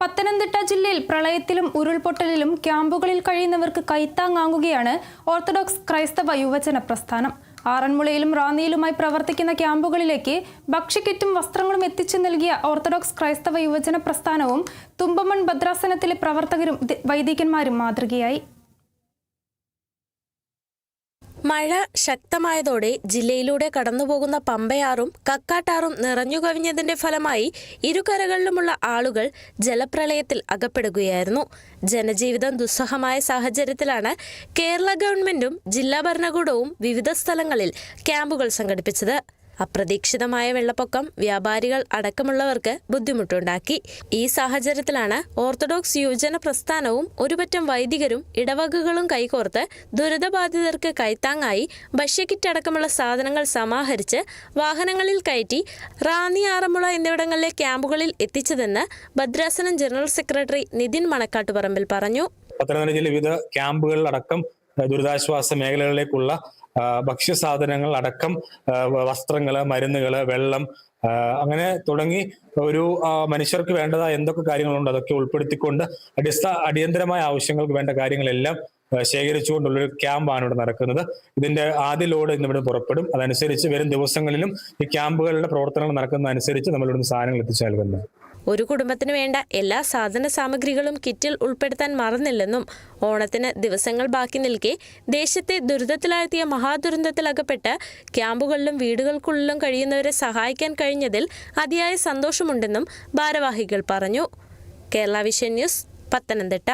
പത്തനംതിട്ട ജില്ലയിൽ പ്രളയത്തിലും ഉരുൾപൊട്ടലിലും ക്യാമ്പുകളിൽ കഴിയുന്നവർക്ക് കൈത്താങ്ങാകുകയാണ് ഓർത്തഡോക്സ് ക്രൈസ്തവ യുവജന പ്രസ്ഥാനം. ആറന്മുളയിലും റാന്നിയിലുമായി പ്രവർത്തിക്കുന്ന ക്യാമ്പുകളിലേക്ക് ഭക്ഷ്യക്കിറ്റും വസ്ത്രങ്ങളും എത്തിച്ചു നൽകിയ ഓർത്തഡോക്സ് ക്രൈസ്തവ യുവജന പ്രസ്ഥാനവും തുമ്പമൺ ഭദ്രാസനത്തിലെ പ്രവർത്തകരും വൈദികന്മാരും മാതൃകയായി. മഴ ശക്തമായതോടെ ജില്ലയിലൂടെ കടന്നുപോകുന്ന പമ്പയാറും കക്കാട്ടാറും നിറഞ്ഞുകവിഞ്ഞതിന്റെ ഫലമായി ഇരുകരകളിലുമുള്ള ആളുകൾ ജലപ്രളയത്തിൽ അകപ്പെടുകയായിരുന്നു. ജനജീവിതം ദുസ്സഹമായ സാഹചര്യത്തിലാണ് കേരള ഗവൺമെന്റും ജില്ലാ ഭരണകൂടവും വിവിധ സ്ഥലങ്ങളിൽ ക്യാമ്പുകൾ സംഘടിപ്പിച്ചത്. അപ്രതീക്ഷിതമായ വെള്ളപ്പൊക്കം വ്യാപാരികൾ അടക്കമുള്ളവർക്ക് ബുദ്ധിമുട്ടുണ്ടാക്കി. ഈ സാഹചര്യത്തിലാണ് ഓർത്തഡോക്സ് യുവജന പ്രസ്ഥാനവും ഒരുപറ്റം വൈദികരും ഇടവകകളും കൈകോർത്ത് ദുരിതബാധിതർക്ക് കൈത്താങ്ങായി ഭക്ഷ്യക്കിറ്റ് അടക്കമുള്ള സാധനങ്ങൾ സമാഹരിച്ച് വാഹനങ്ങളിൽ കയറ്റി റാന്നി, ആറന്മുള എന്നിവിടങ്ങളിലെ ക്യാമ്പുകളിൽ എത്തിച്ചതെന്ന് ഭദ്രാസനം ജനറൽ സെക്രട്ടറി നിതിൻ മണക്കാട്ടുപറമ്പിൽ പറഞ്ഞു. പത്തനംതിട്ട ജില്ലയിലെ വിവിധ ക്യാമ്പുകളിലടക്കം ദുരിതാശ്വാസ മേഖലകളിലേക്കുള്ള ഭക്ഷ്യസാധനങ്ങൾ അടക്കം വസ്ത്രങ്ങള്, മരുന്നുകള്, വെള്ളം, അങ്ങനെ തുടങ്ങി ഒരു മനുഷ്യർക്ക് വേണ്ടതായ എന്തൊക്കെ കാര്യങ്ങളുണ്ടോ അതൊക്കെ ഉൾപ്പെടുത്തിക്കൊണ്ട് അടിയന്തരമായ ആവശ്യങ്ങൾക്ക് വേണ്ട കാര്യങ്ങളെല്ലാം ശേഖരിച്ചുകൊണ്ടുള്ളൊരു ക്യാമ്പാണ് ഇവിടെ നടക്കുന്നത്. ഇതിന്റെ ആദ്യ ലോഡ് ഇന്നിവിടെ പുറപ്പെടും. അതനുസരിച്ച് വരും ദിവസങ്ങളിലും ഈ ക്യാമ്പുകളുടെ പ്രവർത്തനങ്ങൾ നടക്കുന്നതനുസരിച്ച് നമ്മൾ ഇവിടുന്ന് സാധനങ്ങൾ എത്തിച്ചു നൽകുന്നത്. ഒരു കുടുംബത്തിന് വേണ്ട എല്ലാ സാധന സാമഗ്രികളും കിറ്റിൽ ഉൾപ്പെടുത്താൻ മറന്നില്ലെന്നും ഓണത്തിന് ദിവസങ്ങൾ ബാക്കി നിൽക്കെ ദേശത്തെ ദുരിതത്തിലാഴ്ത്തിയ മഹാദുരന്തത്തിലകപ്പെട്ട് ക്യാമ്പുകളിലും വീടുകൾക്കുള്ളിലും കഴിയുന്നവരെ സഹായിക്കാൻ കഴിഞ്ഞതിൽ അതിയായ സന്തോഷമുണ്ടെന്നും ഭാരവാഹികൾ പറഞ്ഞു. Kerala vision news, Pathanamthitta.